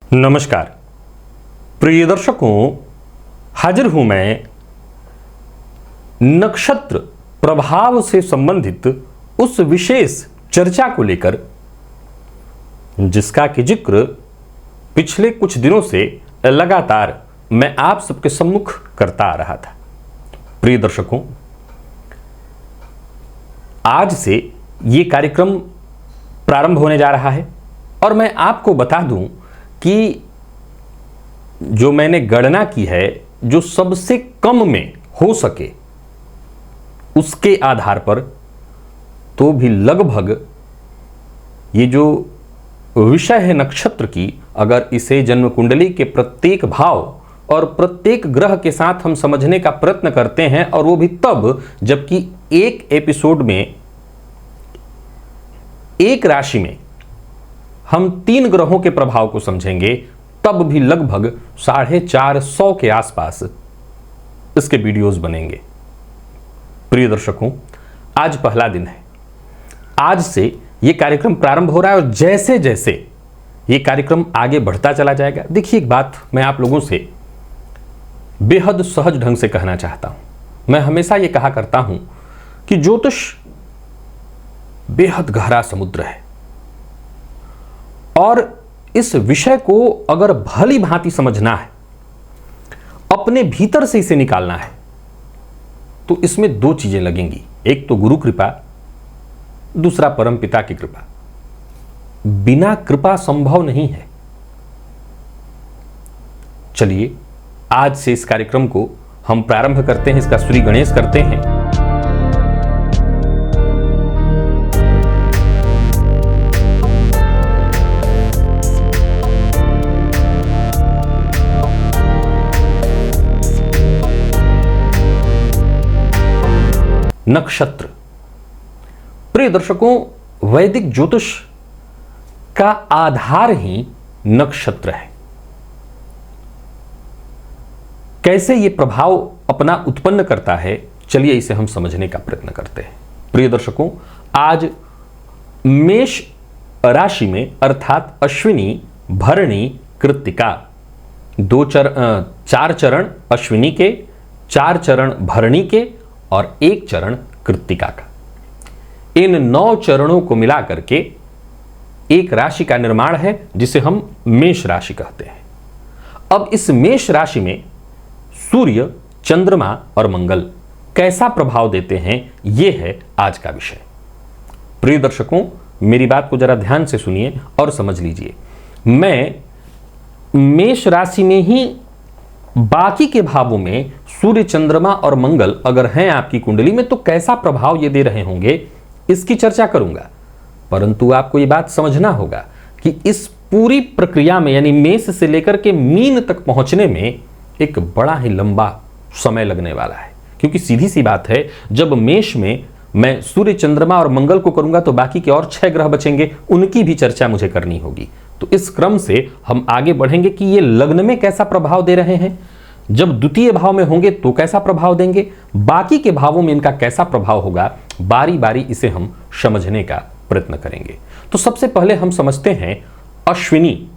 नमस्कार प्रिय दर्शकों, हाजिर हूं मैं नक्षत्र प्रभाव से संबंधित उस विशेष चर्चा को लेकर जिसका कि जिक्र पिछले कुछ दिनों से लगातार मैं आप सबके सम्मुख करता आ रहा था। प्रिय दर्शकों, आज से ये कार्यक्रम प्रारंभ होने जा रहा है और मैं आपको बता दूं कि जो मैंने गणना की है, जो सबसे कम में हो सके उसके आधार पर तो भी लगभग ये जो विषय है नक्षत्र की, अगर इसे जन्म कुंडली के प्रत्येक भाव और प्रत्येक ग्रह के साथ हम समझने का प्रयत्न करते हैं, और वो भी तब जबकि एक एपिसोड में एक राशि में हम 3 ग्रहों के प्रभाव को समझेंगे, तब भी लगभग 450 के आसपास इसके वीडियोस बनेंगे। प्रिय दर्शकों, आज पहला दिन है। आज से यह कार्यक्रम प्रारंभ हो रहा है और जैसे जैसे यह कार्यक्रम आगे बढ़ता चला जाएगा, देखिए एक बात मैं आप लोगों से बेहद सहज ढंग से कहना चाहता हूं। मैं हमेशा यह कहा करता हूं कि ज्योतिष बेहद गहरा समुद्र है और इस विषय को अगर भली भांति समझना है, अपने भीतर से इसे निकालना है, तो इसमें 2 चीजें लगेंगी। एक तो गुरु कृपा, दूसरा परम पिता की कृपा। बिना कृपा संभव नहीं है। चलिए आज से इस कार्यक्रम को हम प्रारंभ करते हैं, इसका श्री गणेश करते हैं। नक्षत्र। प्रिय दर्शकों, वैदिक ज्योतिष का आधार ही नक्षत्र है। कैसे यह प्रभाव अपना उत्पन्न करता है, चलिए इसे हम समझने का प्रयत्न करते हैं। प्रिय दर्शकों, आज मेष राशि में अर्थात अश्विनी, भरणी, कृत्तिका 4 चरण अश्विनी के, 4 चरण भरणी के और 1 चरण कृत्तिका का। इन 9 चरणों को मिला करके एक राशि का निर्माण है जिसे हम मेष राशि कहते हैं। अब इस मेष राशि में सूर्य, चंद्रमा और मंगल कैसा प्रभाव देते हैं, यह है आज का विषय। प्रिय दर्शकों, मेरी बात को जरा ध्यान से सुनिए और समझ लीजिए। मैं मेष राशि में ही बाकी के भावों में सूर्य, चंद्रमा और मंगल अगर हैं आपकी कुंडली में, तो कैसा प्रभाव ये दे रहे होंगे इसकी चर्चा करूंगा। परंतु आपको ये बात समझना होगा कि इस पूरी प्रक्रिया में, यानी मेष से लेकर के मीन तक पहुंचने में एक बड़ा ही लंबा समय लगने वाला है। क्योंकि सीधी सी बात है, जब मेष में मैं सूर्य, चंद्रमा और मंगल को करूंगा तो बाकी के और 6 ग्रह बचेंगे, उनकी भी चर्चा मुझे करनी होगी। तो इस क्रम से हम आगे बढ़ेंगे कि ये लग्न में कैसा प्रभाव दे रहे हैं, जब द्वितीय भाव में होंगे तो कैसा प्रभाव देंगे, बाकी के भावों में इनका कैसा प्रभाव होगा, बारी बारी इसे हम समझने का प्रयत्न करेंगे। तो सबसे पहले हम समझते हैं अश्विनी,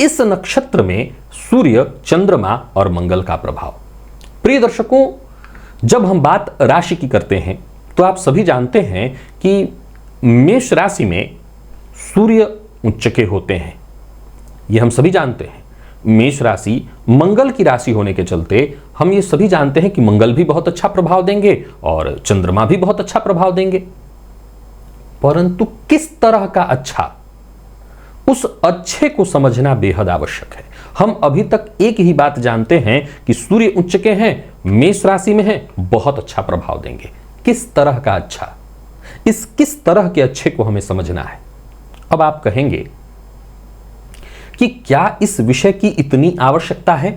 इस नक्षत्र में सूर्य, चंद्रमा और मंगल का प्रभाव। प्रिय दर्शकों, जब हम बात राशि की करते हैं तो आप सभी जानते हैं कि मेष राशि में सूर्य उच्च के होते हैं, यह हम सभी जानते हैं। मेष राशि मंगल की राशि होने के चलते हम ये सभी जानते हैं कि मंगल भी बहुत अच्छा प्रभाव देंगे और चंद्रमा भी बहुत अच्छा प्रभाव देंगे। परंतु किस तरह का अच्छा, उस अच्छे को समझना बेहद आवश्यक है। हम अभी तक एक ही बात जानते हैं कि सूर्य उच्च के हैं, मेष राशि में हैं, बहुत अच्छा प्रभाव देंगे। किस तरह का अच्छा, इस किस तरह के अच्छे को हमें समझना है। अब आप कहेंगे कि क्या इस विषय की इतनी आवश्यकता है?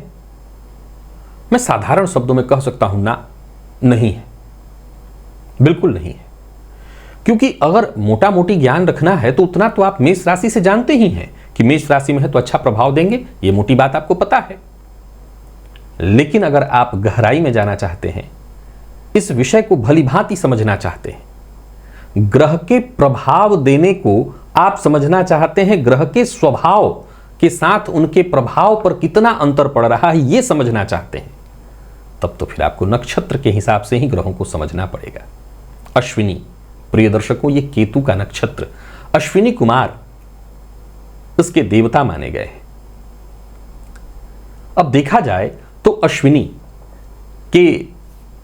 मैं साधारण शब्दों में कह सकता हूं ना, नहीं है, बिल्कुल नहीं है। क्योंकि अगर मोटा मोटी ज्ञान रखना है तो उतना तो आप मेष राशि से जानते ही हैं कि मेष राशि में है तो अच्छा प्रभाव देंगे, ये मोटी बात आपको पता है। लेकिन अगर आप गहराई में जाना चाहते हैं, इस विषय को भली भांति समझना चाहते हैं, ग्रह के प्रभाव देने को आप समझना चाहते हैं, ग्रह के स्वभाव के साथ उनके प्रभाव पर कितना अंतर पड़ रहा है ये समझना चाहते हैं, तब तो फिर आपको नक्षत्र के हिसाब से ही ग्रहों को समझना पड़ेगा। अश्विनी, प्रिय दर्शकों, ये केतु का नक्षत्र, अश्विनी कुमार इसके देवता माने गए हैं। अब देखा जाए तो अश्विनी के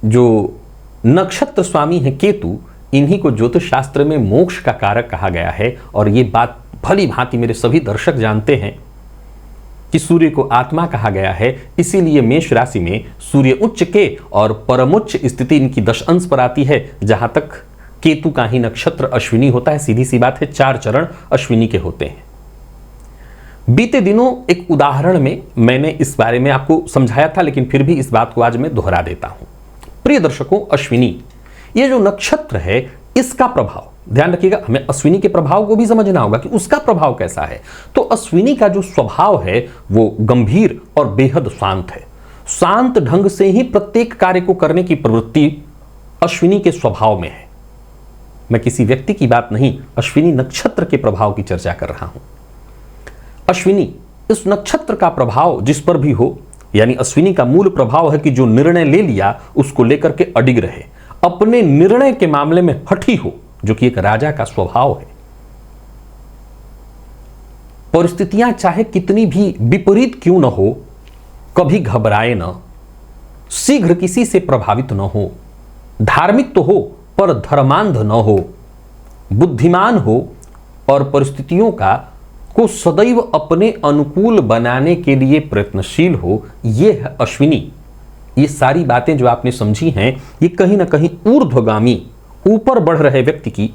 जो नक्षत्र स्वामी है केतु, इन्हीं को ज्योतिष शास्त्र में मोक्ष का कारक कहा गया है। और ये बात भली भांति मेरे सभी दर्शक जानते हैं कि सूर्य को आत्मा कहा गया है, इसीलिए मेष राशि में सूर्य उच्च के और परमोच्च स्थिति इनकी 10 अंश पर आती है, जहां तक केतु का ही नक्षत्र अश्विनी होता है। सीधी सी बात है, 4 चरण अश्विनी के होते हैं। बीते दिनों एक उदाहरण में मैंने इस बारे में आपको समझाया था, लेकिन फिर भी इस बात को आज मैं दोहरा देता हूं। प्रिय दर्शकों, अश्विनी ये जो नक्षत्र है, इसका प्रभाव ध्यान रखिएगा, हमें अश्विनी के प्रभाव को भी समझना होगा कि उसका प्रभाव कैसा है। तो अश्विनी का जो स्वभाव है वो गंभीर और बेहद शांत है। शांत ढंग से ही प्रत्येक कार्य को करने की प्रवृत्ति अश्विनी के स्वभाव में है। मैं किसी व्यक्ति की बात नहीं, अश्विनी नक्षत्र के प्रभाव की चर्चा कर रहा हूं। अश्विनी इस नक्षत्र का प्रभाव जिस पर भी हो, यानी अश्विनी का मूल प्रभाव है कि जो निर्णय ले लिया उसको लेकर के अडिग रहे, अपने निर्णय के मामले में हठी हो, जो कि एक राजा का स्वभाव है। परिस्थितियां चाहे कितनी भी विपरीत क्यों न हो, कभी घबराए न, शीघ्र किसी से प्रभावित न हो, धार्मिक तो हो पर धर्मांध न हो, बुद्धिमान हो और परिस्थितियों को सदैव अपने अनुकूल बनाने के लिए प्रयत्नशील हो, ये है अश्विनी। ये सारी बातें जो आपने समझी हैं, ये कहीं ना कहीं ऊर्ध्वगामी, ऊपर बढ़ रहे व्यक्ति की,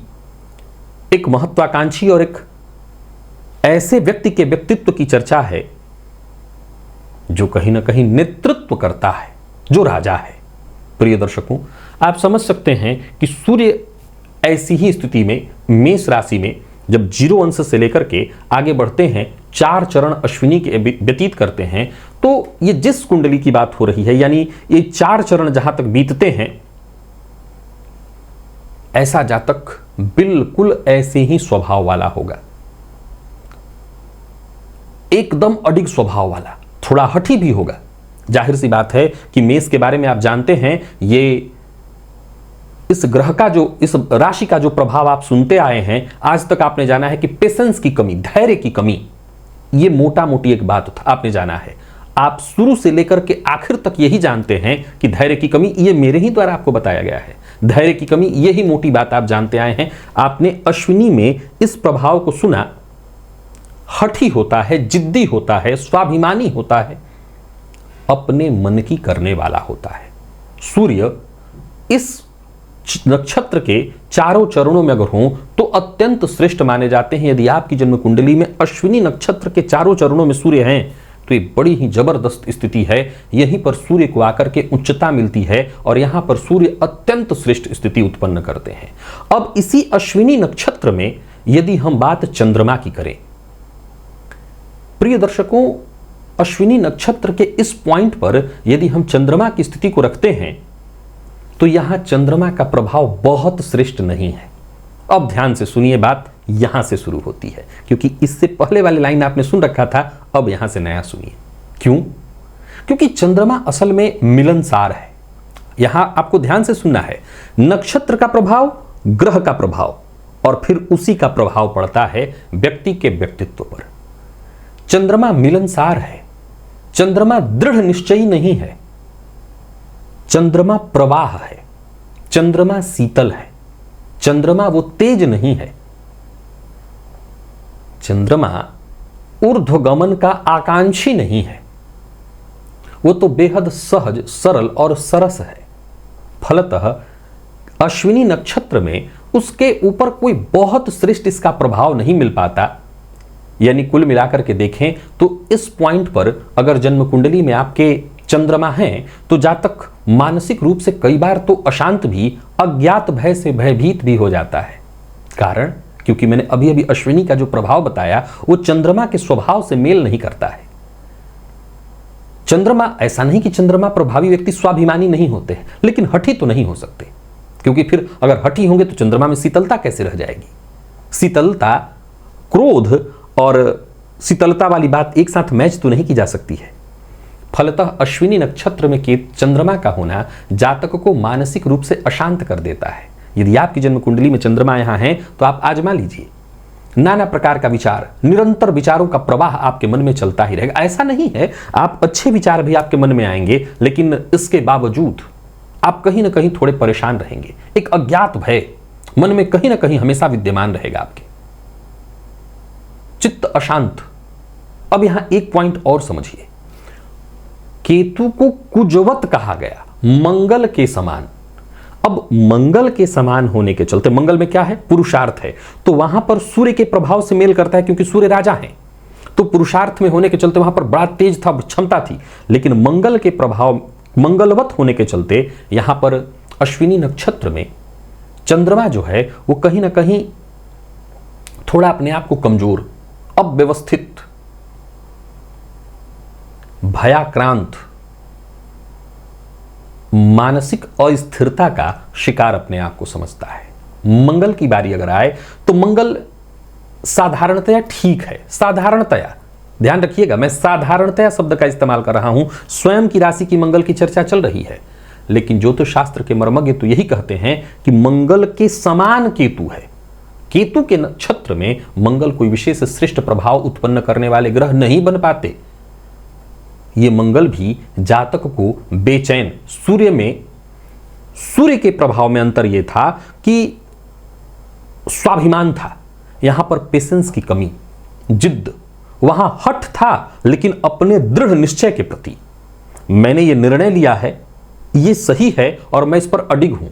एक महत्वाकांक्षी और एक ऐसे व्यक्ति के व्यक्तित्व की चर्चा है जो कहीं ना कहीं नेतृत्व करता है, जो राजा है। प्रिय दर्शकों, आप समझ सकते हैं कि सूर्य ऐसी ही स्थिति में मेष राशि में जब 0 अंश से लेकर के आगे बढ़ते हैं, 4 चरण अश्विनी के व्यतीत करते हैं, तो ये जिस कुंडली की बात हो रही है, यानी ये 4 चरण जहां तक बीतते हैं, ऐसा जातक बिल्कुल ऐसे ही स्वभाव वाला होगा, एकदम अडिग स्वभाव वाला, थोड़ा हठी भी होगा। जाहिर सी बात है कि मेष के बारे में आप जानते हैं, ये इस ग्रह का जो, इस राशि का जो प्रभाव आप सुनते आए हैं, आज तक आपने जाना है कि पेशेंस की कमी, धैर्य की कमी, ये मोटा मोटी एक बात आपने जाना है। आप शुरू से लेकर के आखिर तक यही जानते हैं कि धैर्य की कमी, ये मेरे ही द्वारा आपको बताया गया है। धैर्य की कमी, यही मोटी बात आप जानते आए हैं। आपने अश्विनी में इस प्रभाव को सुना, हठी होता है, जिद्दी होता है, स्वाभिमानी होता है, अपने मन की करने वाला होता है। सूर्य इस नक्षत्र के 4 चरणों में अगर हों तो अत्यंत श्रेष्ठ माने जाते हैं। यदि आपकी जन्म कुंडली में अश्विनी नक्षत्र के 4 चरणों में सूर्य हैं तो ये बड़ी ही जबरदस्त स्थिति है। यहीं पर सूर्य को आकर के उच्चता मिलती है और यहां पर सूर्य अत्यंत श्रेष्ठ स्थिति उत्पन्न करते हैं। अब इसी अश्विनी नक्षत्र में यदि हम बात चंद्रमा की करें, प्रिय दर्शकों, अश्विनी नक्षत्र के इस पॉइंट पर यदि हम चंद्रमा की स्थिति को रखते हैं तो यहां चंद्रमा का प्रभाव बहुत श्रेष्ठ नहीं है। अब ध्यान से सुनिए, बात यहां से शुरू होती है, क्योंकि इससे पहले वाली लाइन आपने सुन रखा था, अब यहां से नया सुनिए। क्यों? क्योंकि चंद्रमा असल में मिलनसार है। यहां आपको ध्यान से सुनना है, नक्षत्र का प्रभाव, ग्रह का प्रभाव और फिर उसी का प्रभाव पड़ता है व्यक्ति के व्यक्तित्व पर। चंद्रमा मिलनसार है, चंद्रमा दृढ़ निश्चयी नहीं है, चंद्रमा प्रवाह है, चंद्रमा शीतल है, चंद्रमा वो तेज नहीं है। चंद्रमा ऊर्ध्वगमन का आकांक्षी नहीं है, वो तो बेहद सहज, सरल और सरस है। फलतः अश्विनी नक्षत्र में उसके ऊपर कोई बहुत श्रेष्ठ इसका प्रभाव नहीं मिल पाता। यानी कुल मिलाकर के देखें तो इस पॉइंट पर अगर जन्म कुंडली में आपके चंद्रमा हैं तो जातक मानसिक रूप से कई बार तो अशांत भी, अज्ञात भय से भयभीत भी हो जाता है। कारण क्योंकि मैंने अभी अभी अश्विनी का जो प्रभाव बताया वो चंद्रमा के स्वभाव से मेल नहीं करता है। चंद्रमा, ऐसा नहीं कि चंद्रमा प्रभावी व्यक्ति स्वाभिमानी नहीं होते हैं, लेकिन हठी तो नहीं हो सकते, क्योंकि फिर अगर हठी होंगे तो चंद्रमा में शीतलता कैसे रह जाएगी। शीतलता, क्रोध और शीतलता वाली बात एक साथ मैच तो नहीं की जा सकती है। फलतः अश्विनी नक्षत्र में चंद्रमा का होना जातक को मानसिक रूप से अशांत कर देता है। यदि आपकी जन्म कुंडली में चंद्रमा यहां है तो आप आजमा लीजिए। नाना प्रकार का विचार, निरंतर विचारों का प्रवाह आपके मन में चलता ही रहेगा। ऐसा नहीं है आप अच्छे विचार भी आपके मन में आएंगे, लेकिन इसके बावजूद आप कहीं ना कहीं थोड़े परेशान रहेंगे। एक अज्ञात भय मन में कहीं ना कहीं हमेशा विद्यमान रहेगा आपके, चित्त अशांत। अब यहां एक पॉइंट और समझिए, केतु को कुजवत कहा गया, मंगल के समान। अब मंगल के समान होने के चलते, मंगल में क्या है? पुरुषार्थ है, तो वहां पर सूर्य के प्रभाव से मेल करता है, क्योंकि सूर्य राजा है, तो पुरुषार्थ में होने के चलते वहां पर बड़ा तेज था, क्षमता थी। लेकिन मंगल के प्रभाव, मंगलवत होने के चलते यहां पर अश्विनी नक्षत्र में चंद्रमा जो है वो कहीं ना कहीं थोड़ा अपने आप को कमजोर, अव्यवस्थित, भयाक्रांत, मानसिक अस्थिरता का शिकार अपने आप को समझता है। मंगल की बारी अगर आए तो मंगल साधारणतया ठीक है, साधारणतया, ध्यान रखिएगा मैं साधारणतया शब्द का इस्तेमाल कर रहा हूं। स्वयं की राशि की मंगल की चर्चा चल रही है, लेकिन ज्योतिष शास्त्र के मर्मज्ञ तो यही कहते हैं कि मंगल के समान केतु है। केतु के नक्षत्र में मंगल कोई विशेष श्रेष्ठ प्रभाव उत्पन्न करने वाले ग्रह नहीं बन पाते। ये मंगल भी जातक को बेचैन, सूर्य में, सूर्य के प्रभाव में अंतर यह था कि स्वाभिमान था, यहां पर पेशेंस की कमी, जिद्द, वहां हठ था, लेकिन अपने दृढ़ निश्चय के प्रति मैंने ये निर्णय लिया है, ये सही है और मैं इस पर अडिग हूं,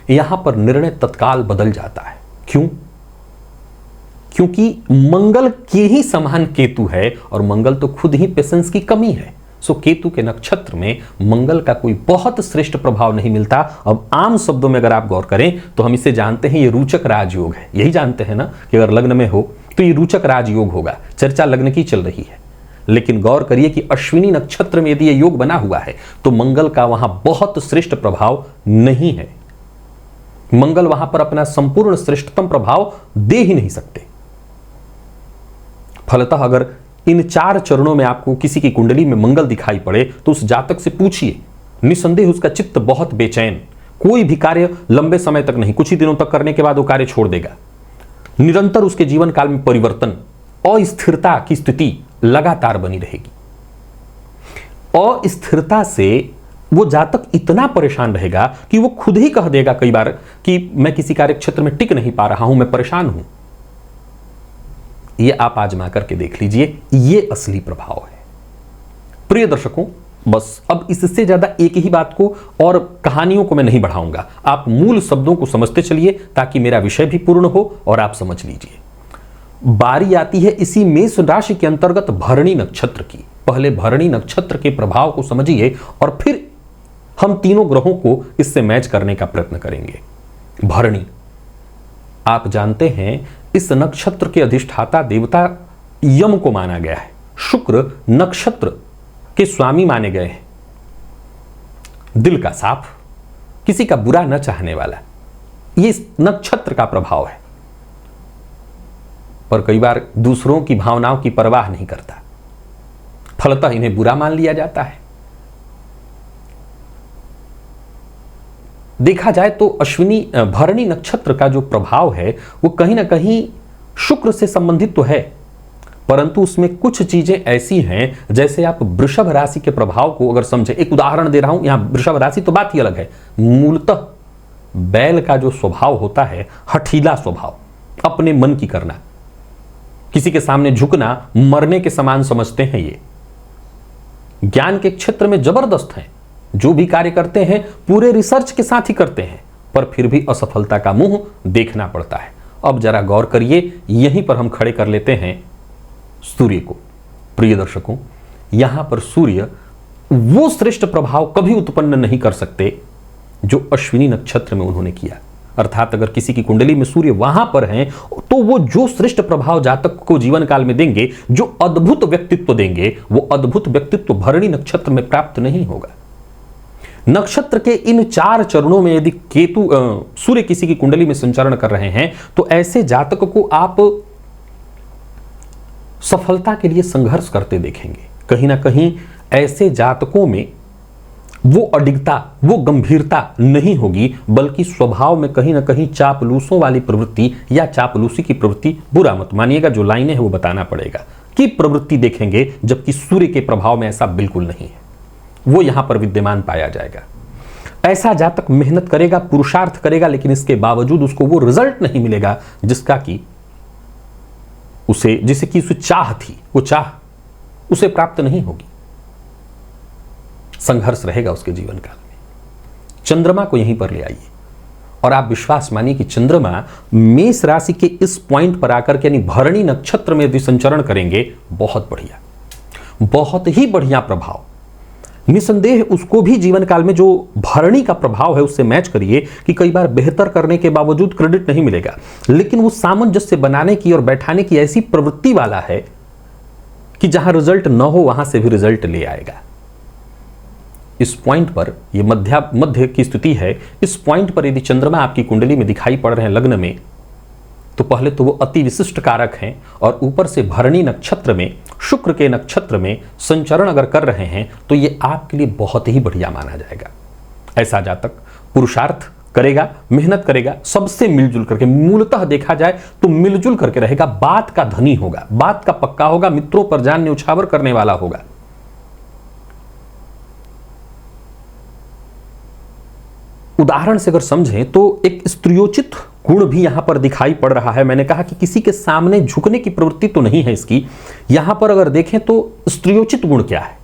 यहां पर निर्णय तत्काल बदल जाता है। क्यों? क्योंकि मंगल के ही समान केतु है और मंगल तो खुद ही पेशेंस की कमी है। सो केतु के नक्षत्र में मंगल का कोई बहुत श्रेष्ठ प्रभाव नहीं मिलता। अब आम शब्दों में अगर आप गौर करें तो हम इसे जानते हैं, ये रोचक राजयोग है। यही जानते हैं ना कि अगर लग्न में हो तो ये रोचक राजयोग होगा। चर्चा लग्न की चल रही है, लेकिन गौर करिए कि अश्विनी नक्षत्र में यदि ये योग बना हुआ है तो मंगल का वहां बहुत श्रेष्ठ प्रभाव नहीं है। मंगल वहां पर अपना संपूर्ण श्रेष्ठतम प्रभाव दे ही नहीं सकते। फलतः अगर इन 4 चरणों में आपको किसी की कुंडली में मंगल दिखाई पड़े तो उस जातक से पूछिए, निसंदेह उसका चित्त बहुत बेचैन, कोई भी कार्य लंबे समय तक नहीं, कुछ ही दिनों तक करने के बाद वो कार्य छोड़ देगा। निरंतर उसके जीवन काल में परिवर्तन, अस्थिरता की स्थिति लगातार बनी रहेगी। अस्थिरता से वो जातक इतना परेशान रहेगा कि वो खुद ही कह देगा कई बार कि मैं किसी कार्य क्षेत्र में टिक नहीं पा रहा हूं, मैं परेशान हूं। ये आप आजमा करके देख लीजिए, ये असली प्रभाव है। प्रिय दर्शकों, बस अब इससे ज्यादा एक ही बात को और कहानियों को मैं नहीं बढ़ाऊंगा। आप मूल शब्दों को समझते चलिए ताकि मेरा विषय भी पूर्ण हो और आप समझ लीजिए। बारी आती है इसी मेष राशि के अंतर्गत भरणी नक्षत्र की। पहले भरणी नक्षत्र के प्रभाव को समझिए और फिर हम तीनों ग्रहों को इससे मैच करने का प्रयत्न करेंगे। भरणी, आप जानते हैं इस नक्षत्र के अधिष्ठाता देवता यम को माना गया है। शुक्र नक्षत्र के स्वामी माने गए हैं। दिल का साफ, किसी का बुरा न चाहने वाला, ये इस नक्षत्र का प्रभाव है। पर कई बार दूसरों की भावनाओं की परवाह नहीं करता, फलतः इन्हें बुरा मान लिया जाता है। देखा जाए तो अश्विनी भरणी नक्षत्र का जो प्रभाव है वो कहीं ना कहीं शुक्र से संबंधित तो है, परंतु उसमें कुछ चीजें ऐसी हैं, जैसे आप वृषभ राशि के प्रभाव को अगर समझे, एक उदाहरण दे रहा हूं, यहां वृषभ राशि तो बात ही अलग है। मूलतः बैल का जो स्वभाव होता है, हठीला स्वभाव, अपने मन की करना, किसी के सामने झुकना मरने के समान समझते हैं। ये ज्ञान के क्षेत्र में जबरदस्त हैं, जो भी कार्य करते हैं पूरे रिसर्च के साथ ही करते हैं, पर फिर भी असफलता का मुंह देखना पड़ता है। अब जरा गौर करिए, यहीं पर हम खड़े कर लेते हैं सूर्य को। प्रिय दर्शकों, यहां पर सूर्य वो श्रेष्ठ प्रभाव कभी उत्पन्न नहीं कर सकते जो अश्विनी नक्षत्र में उन्होंने किया। अर्थात अगर किसी की कुंडली में सूर्य वहां पर हैं तो वो जो श्रेष्ठ प्रभाव जातक को जीवन काल में देंगे, जो अद्भुत व्यक्तित्व देंगे, वो अद्भुत व्यक्तित्व भरणी नक्षत्र में प्राप्त नहीं होगा। नक्षत्र के इन 4 चरणों में यदि केतु सूर्य किसी की कुंडली में संचरण कर रहे हैं तो ऐसे जातक को आप सफलता के लिए संघर्ष करते देखेंगे। कहीं ना कहीं ऐसे जातकों में वो अडिगता, वो गंभीरता नहीं होगी, बल्कि स्वभाव में कहीं ना कहीं चापलूसों वाली प्रवृत्ति या चापलूसी की प्रवृत्ति, बुरा मत मानिएगा, जो लाइनें हैं वो बताना पड़ेगा, की प्रवृत्ति देखेंगे, जबकि सूर्य के प्रभाव में ऐसा बिल्कुल नहीं है, वो यहां पर विद्यमान पाया जाएगा। ऐसा जातक मेहनत करेगा, पुरुषार्थ करेगा, लेकिन इसके बावजूद उसको वो रिजल्ट नहीं मिलेगा जिसका कि जिसे कि उसे चाह थी, वो चाह उसे प्राप्त नहीं होगी। संघर्ष रहेगा उसके जीवन काल में। चंद्रमा को यहीं पर ले आइए और आप विश्वास मानिए कि चंद्रमा मेष राशि के इस पॉइंट पर आकर के, यानी भरणी नक्षत्र में यदि संचरण करेंगे, बहुत बढ़िया, बहुत ही बढ़िया प्रभाव। निसंदेह उसको भी जीवन काल में जो भरणी का प्रभाव है उससे मैच करिए कि कई बार बेहतर करने के बावजूद क्रेडिट नहीं मिलेगा, लेकिन वो सामंजस्य बनाने की और बैठाने की ऐसी प्रवृत्ति वाला है कि जहां रिजल्ट न हो वहां से भी रिजल्ट ले आएगा। इस पॉइंट पर, ये मध्य की स्थिति है, इस पॉइंट पर यदि चंद्रमा आपकी कुंडली में दिखाई पड़ रहे हैं लग्न में, तो पहले तो वो अति विशिष्ट कारक हैं, और ऊपर से भरणी नक्षत्र में, शुक्र के नक्षत्र में संचरण अगर कर रहे हैं तो ये आपके लिए बहुत ही बढ़िया माना जाएगा। ऐसा जातक पुरुषार्थ करेगा, मेहनत करेगा, सबसे मिलजुल करके, मूलतः देखा जाए तो मिलजुल करके रहेगा, बात का धनी होगा, बात का पक्का होगा, मित्रों पर जान न्यौछावर करने वाला होगा। उदाहरण से अगर समझें तो एक स्त्रियोचित गुण भी यहां पर दिखाई पड़ रहा है। मैंने कहा कि किसी के सामने झुकने की प्रवृत्ति तो नहीं है इसकी। यहां पर अगर देखें तो स्त्रियोचित गुण क्या है?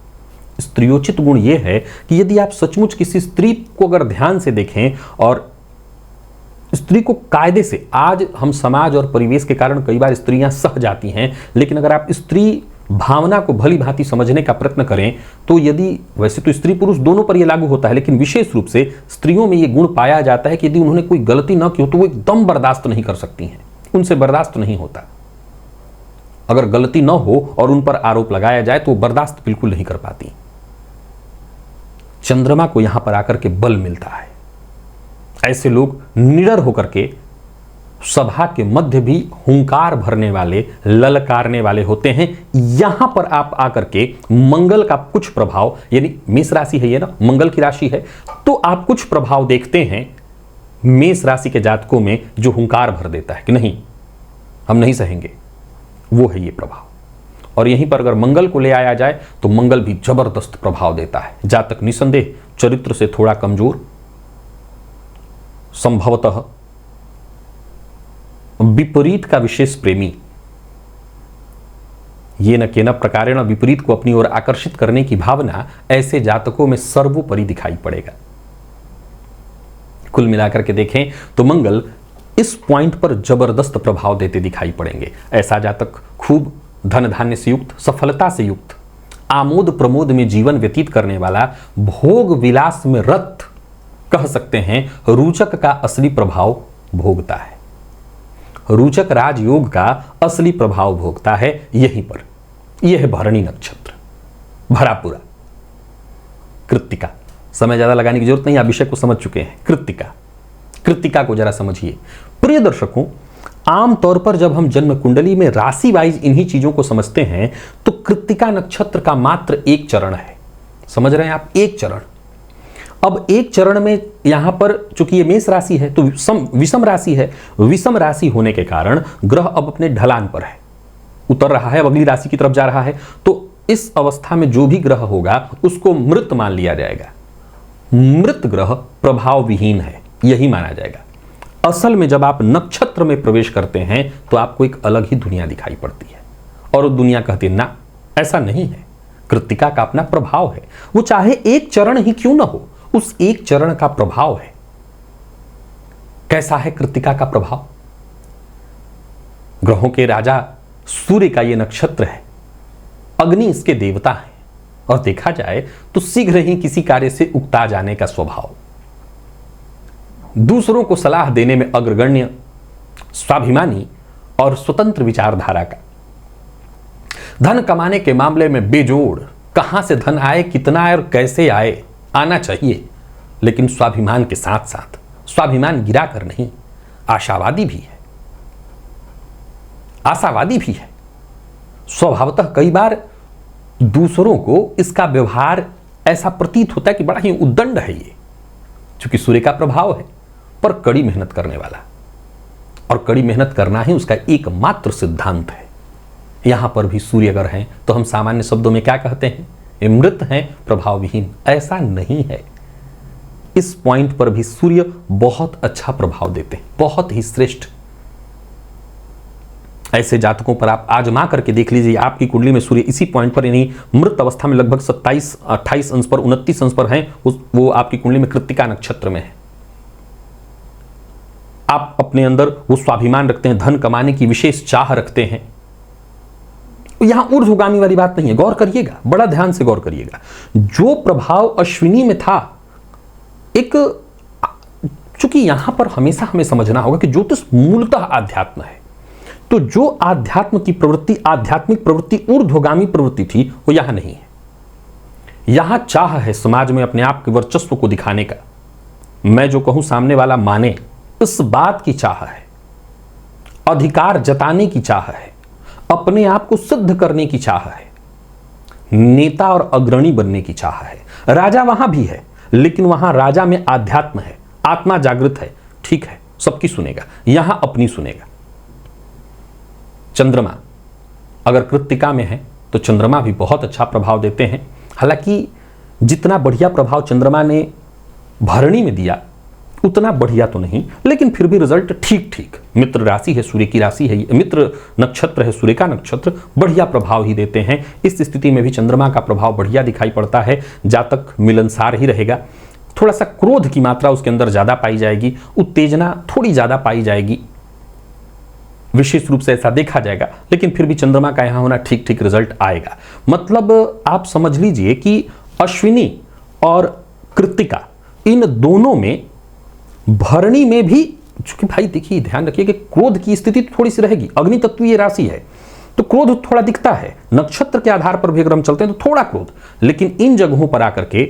स्त्रियोचित गुण यह है कि यदि आप सचमुच किसी स्त्री को अगर ध्यान से देखें, और स्त्री को कायदे से, आज हम समाज और परिवेश के कारण कई बार स्त्रियां सह जाती हैं, लेकिन अगर आप स्त्री भावना को भली भांति समझने का प्रयत्न करें तो, यदि, वैसे तो स्त्री पुरुष दोनों पर यह लागू होता है, लेकिन विशेष रूप से स्त्रियों में यह गुण पाया जाता है कि यदि उन्होंने कोई गलती न की हो तो वो एकदम बर्दाश्त नहीं कर सकती हैं, उनसे बर्दाश्त नहीं होता। अगर गलती न हो और उन पर आरोप लगाया जाए तो वो बर्दाश्त बिल्कुल नहीं कर पाती। चंद्रमा को यहां पर आकर के बल मिलता है। ऐसे लोग निडर होकर के सभा के मध्य भी हुंकार भरने वाले, ललकारने वाले होते हैं। यहां पर आप आकर के मंगल का कुछ प्रभाव, यानी मेष राशि है ये ना, मंगल की राशि है, तो आप कुछ प्रभाव देखते हैं मेष राशि के जातकों में जो हुंकार भर देता है कि नहीं, हम नहीं सहेंगे, वो है ये प्रभाव। और यहीं पर अगर मंगल को ले आया जाए तो मंगल भी जबरदस्त प्रभाव देता है। जातक निसंदेह चरित्र से थोड़ा कमजोर, संभवतः विपरीत का विशेष प्रेमी, ये न केन प्रकारेण विपरीत को अपनी ओर आकर्षित करने की भावना ऐसे जातकों में सर्वोपरि दिखाई पड़ेगा। कुल मिलाकर के देखें तो मंगल इस पॉइंट पर जबरदस्त प्रभाव देते दिखाई पड़ेंगे। ऐसा जातक खूब धन धान्य से युक्त, सफलता से युक्त, आमोद प्रमोद में जीवन व्यतीत करने वाला, भोग विलास में रत, कह सकते हैं रुचक का असली प्रभाव भोगता है। रुचक राजयोग का असली प्रभाव भोगता है यहीं पर। यह है भरणी नक्षत्र, भरा पूरा। कृत्तिका, समय ज्यादा लगाने की जरूरत नहीं, आप विषय को समझ चुके हैं। कृत्तिका को जरा समझिए। प्रिय दर्शकों, आमतौर पर जब हम जन्म कुंडली में राशि वाइज इन्हीं चीजों को समझते हैं तो कृत्तिका नक्षत्र का मात्र एक चरण है। समझ रहे हैं आप? एक चरण। अब एक चरण में यहां पर चूंकि ये मेष राशि है तो विषम राशि है, विषम राशि होने के कारण ग्रह अब अपने ढलान पर है, उतर रहा है, अब अगली राशि की तरफ जा रहा है। तो इस अवस्था में जो भी ग्रह होगा उसको मृत मान लिया जाएगा। मृत ग्रह प्रभाव विहीन है, यही माना जाएगा। असल में जब आप नक्षत्र में प्रवेश करते हैं तो आपको एक अलग ही दुनिया दिखाई पड़ती है, और दुनिया कहती है ना, ऐसा नहीं है। कृत्तिका का अपना प्रभाव है, वो चाहे एक चरण ही क्यों ना हो, उस एक चरण का प्रभाव है। कैसा है कृत्तिका का प्रभाव? ग्रहों के राजा सूर्य का यह नक्षत्र है, अग्नि इसके देवता है, और देखा जाए तो शीघ्र ही किसी कार्य से उकता जाने का स्वभाव, दूसरों को सलाह देने में अग्रगण्य, स्वाभिमानी और स्वतंत्र विचारधारा का, धन कमाने के मामले में बेजोड़, कहां से धन आए, कितना आए और कैसे आए, आना चाहिए, लेकिन स्वाभिमान के साथ साथ, स्वाभिमान गिराकर नहीं, आशावादी भी है, आशावादी भी है, स्वभावतः कई बार दूसरों को इसका व्यवहार ऐसा प्रतीत होता है कि बड़ा ही उद्दंड है ये, क्योंकि सूर्य का प्रभाव है, पर कड़ी मेहनत करने वाला, और कड़ी मेहनत करना ही उसका एकमात्र सिद्धांत है। यहां पर भी सूर्य अगर हैं तो हम सामान्य शब्दों में क्या कहते हैं, ये मृत हैं, प्रभाव विहीन। ऐसा नहीं है, इस पॉइंट पर भी सूर्य बहुत अच्छा प्रभाव देते हैं, बहुत ही श्रेष्ठ। ऐसे जातकों पर आप आजमा करके देख लीजिए, आपकी कुंडली में सूर्य इसी पॉइंट पर यानी मृत अवस्था में लगभग 27-28 अंश पर, 29 अंश पर हैं, वो आपकी कुंडली में कृत्तिका नक्षत्र में है। आप अपने अंदर वो स्वाभिमान रखते हैं, धन कमाने की विशेष चाह रखते हैं। यहां ऊर्ध्वगामी वाली बात नहीं है, गौर करिएगा, बड़ा ध्यान से गौर करिएगा। जो प्रभाव अश्विनी में था, एक, चूंकि यहां पर हमेशा हमें समझना होगा कि ज्योतिष मूलतः आध्यात्म है, तो जो आध्यात्म की प्रवृत्ति, आध्यात्मिक प्रवृत्ति, ऊर्ध्वगामी प्रवृत्ति थी, वो यहां नहीं है। यहां चाह है समाज में अपने आप के वर्चस्व को दिखाने का, मैं जो कहूं सामने वाला माने, इस बात की चाह है, अधिकार जताने की चाह है, अपने आप को सिद्ध करने की चाह है, नेता और अग्रणी बनने की चाह है। राजा वहां भी है, लेकिन वहां राजा में आध्यात्म है, आत्मा जागृत है, ठीक है, सबकी सुनेगा, यहां अपनी सुनेगा। चंद्रमा अगर कृत्तिका में है तो चंद्रमा भी बहुत अच्छा प्रभाव देते हैं। हालांकि जितना बढ़िया प्रभाव चंद्रमा ने भरणी में दिया उतना बढ़िया तो नहीं, लेकिन फिर भी रिजल्ट ठीक ठीक। मित्र राशि है, सूर्य की राशि है, मित्र नक्षत्र है, सूर्य का नक्षत्र, बढ़िया प्रभाव ही देते हैं। इस स्थिति में भी चंद्रमा का प्रभाव बढ़िया दिखाई पड़ता है। जातक मिलनसार ही रहेगा, थोड़ा सा क्रोध की मात्रा उसके अंदर ज्यादा पाई जाएगी, उत्तेजना थोड़ी ज्यादा पाई जाएगी, विशेष रूप से ऐसा देखा जाएगा, लेकिन फिर भी चंद्रमा का यहां होना ठीक ठीक रिजल्ट आएगा। मतलब आप समझ लीजिए कि अश्विनी और कृत्तिका, इन दोनों में, भरणी में भी, चूंकि भाई देखिए ध्यान रखिए कि क्रोध की स्थिति थोड़ी सी रहेगी, अग्नि तत्वीय राशि है तो क्रोध थोड़ा दिखता है। नक्षत्र के आधार पर भी अगर हम चलते हैं तो थोड़ा क्रोध, लेकिन इन जगहों पर आकर के,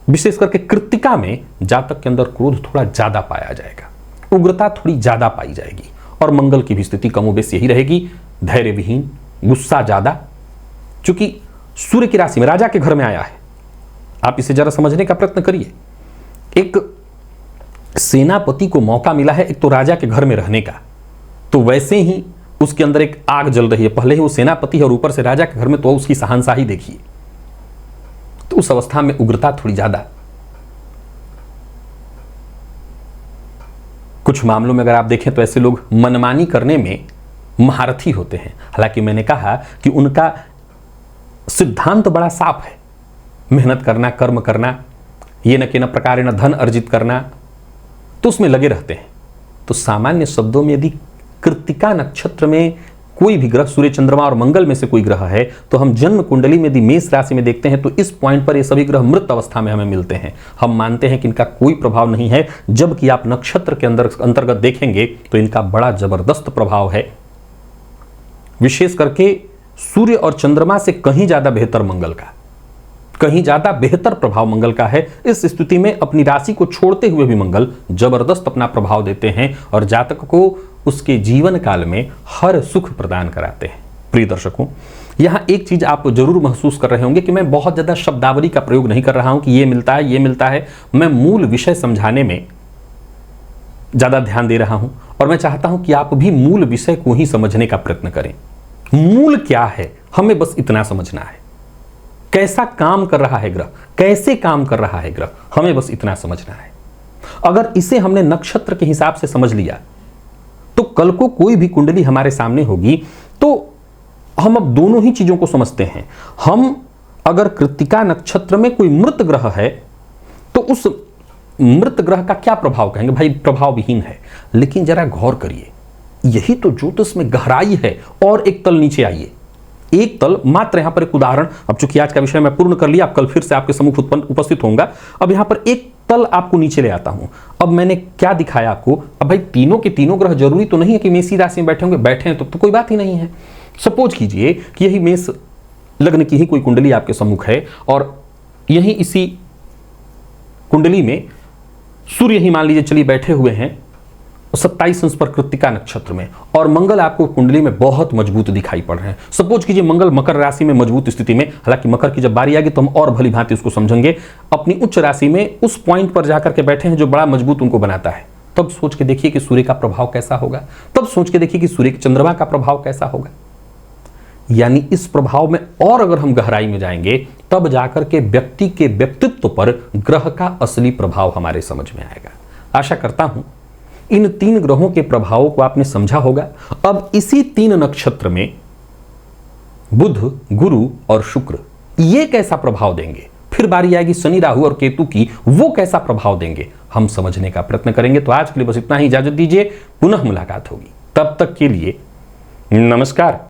विशेष करके कृत्तिका में, जातक के अंदर क्रोध थोड़ा ज्यादा पाया जाएगा, उग्रता थोड़ी ज्यादा पाई जाएगी, और मंगल की भी स्थिति कमोबेश यही रहेगी, धैर्य विहीन, गुस्सा ज्यादा। चूंकि सूर्य की राशि में राजा के घर में आया है, आप इसे जरा समझने का प्रयत्न करिए। एक सेनापति को मौका मिला है एक तो राजा के घर में रहने का, तो वैसे ही उसके अंदर एक आग जल रही है, पहले ही वो सेनापति है और ऊपर से राजा के घर में, तो उसकी शहंशाही देखिए, तो उस अवस्था में उग्रता थोड़ी ज्यादा। कुछ मामलों में अगर आप देखें तो ऐसे लोग मनमानी करने में महारथी होते हैं। हालांकि मैंने कहा कि उनका सिद्धांत बड़ा साफ है, मेहनत करना, कर्म करना, ये न कि न प्रकार न धन अर्जित करना, तो उसमें लगे रहते हैं। तो सामान्य शब्दों में यदि कृत्तिका नक्षत्र में कोई भी ग्रह, सूर्य, चंद्रमा और मंगल में से कोई ग्रह है, तो हम जन्म कुंडली में यदि मेष राशि में देखते हैं तो इस पॉइंट पर ये सभी ग्रह मृत अवस्था में हमें मिलते हैं। हम मानते हैं कि इनका कोई प्रभाव नहीं है, जबकि आप नक्षत्र के अंतर्गत देखेंगे तो इनका बड़ा जबरदस्त प्रभाव है। विशेष करके सूर्य और चंद्रमा से कहीं ज्यादा बेहतर मंगल का, कहीं ज्यादा बेहतर प्रभाव मंगल का है। इस स्थिति में अपनी राशि को छोड़ते हुए भी मंगल जबरदस्त अपना प्रभाव देते हैं और जातक को उसके जीवन काल में हर सुख प्रदान कराते हैं। प्रिय दर्शकों, यहां एक चीज आप जरूर महसूस कर रहे होंगे कि मैं बहुत ज्यादा शब्दावली का प्रयोग नहीं कर रहा हूं कि ये मिलता है, ये मिलता है। मैं मूल विषय समझाने में ज्यादा ध्यान दे रहा हूं और मैं चाहता हूं कि आप भी मूल विषय को ही समझने का प्रयत्न करें। मूल क्या है, हमें बस इतना समझना है। कैसा काम कर रहा है ग्रह, कैसे काम कर रहा है ग्रह, हमें बस इतना समझना है। अगर इसे हमने नक्षत्र के हिसाब से समझ लिया तो कल को कोई भी कुंडली हमारे सामने होगी तो हम अब दोनों ही चीजों को समझते हैं। हम अगर कृत्तिका नक्षत्र में कोई मृत ग्रह है तो उस मृत ग्रह का क्या प्रभाव कहेंगे, भाई प्रभाव विहीन है। लेकिन जरा गौर करिए, यही तो ज्योतिष में गहराई है। और एक तल नीचे आइए, एक तल मात्र यहां पर एक उदाहरण, अब चूंकि आज का विषय मैं पूर्ण कर लिया, अब कल फिर से आपके सम्मुख उपस्थित होऊंगा। अब यहां पर एक तल आपको नीचे ले आता हूं। अब मैंने क्या दिखाया आपको, अब भाई तीनों के तीनों ग्रह जरूरी तो नहीं है कि मेषी राशि में बैठे होंगे, बैठे हैं तो कोई बात ही नहीं है। सपोज कीजिए कि यही मेष लग्न की ही कोई कुंडली आपके सम्मुख है और यही इसी कुंडली में सूर्य ही मान लीजिए चलिए बैठे हुए हैं, 27 अंश पर कृत्तिका नक्षत्र में, और मंगल आपको कुंडली में बहुत मजबूत दिखाई पड़ रहे हैं। सपोज कीजिए मंगल मकर राशि में मजबूत स्थिति में, हालांकि मकर की जब बारी आएगी तो हम और भली भांति उसको समझेंगे, अपनी उच्च राशि में उस पॉइंट पर जाकर के बैठे हैं जो बड़ा मजबूत उनको बनाता है, तब सोच के देखिए कि सूर्य का प्रभाव कैसा होगा, तब सोच के देखिए कि सूर्य के चंद्रमा का प्रभाव कैसा होगा। यानी इस प्रभाव में और अगर हम गहराई में जाएंगे तब जाकर के व्यक्ति के व्यक्तित्व पर ग्रह का असली प्रभाव हमारे समझ में आएगा। आशा करता हूं इन 3 ग्रहों के प्रभावों को आपने समझा होगा। अब इसी 3 नक्षत्र में बुध, गुरु और शुक्र ये कैसा प्रभाव देंगे, फिर बारी आएगी शनि, राहु और केतु की, वो कैसा प्रभाव देंगे, हम समझने का प्रयत्न करेंगे। तो आज के लिए बस इतना ही, इजाजत दीजिए, पुनः मुलाकात होगी, तब तक के लिए नमस्कार।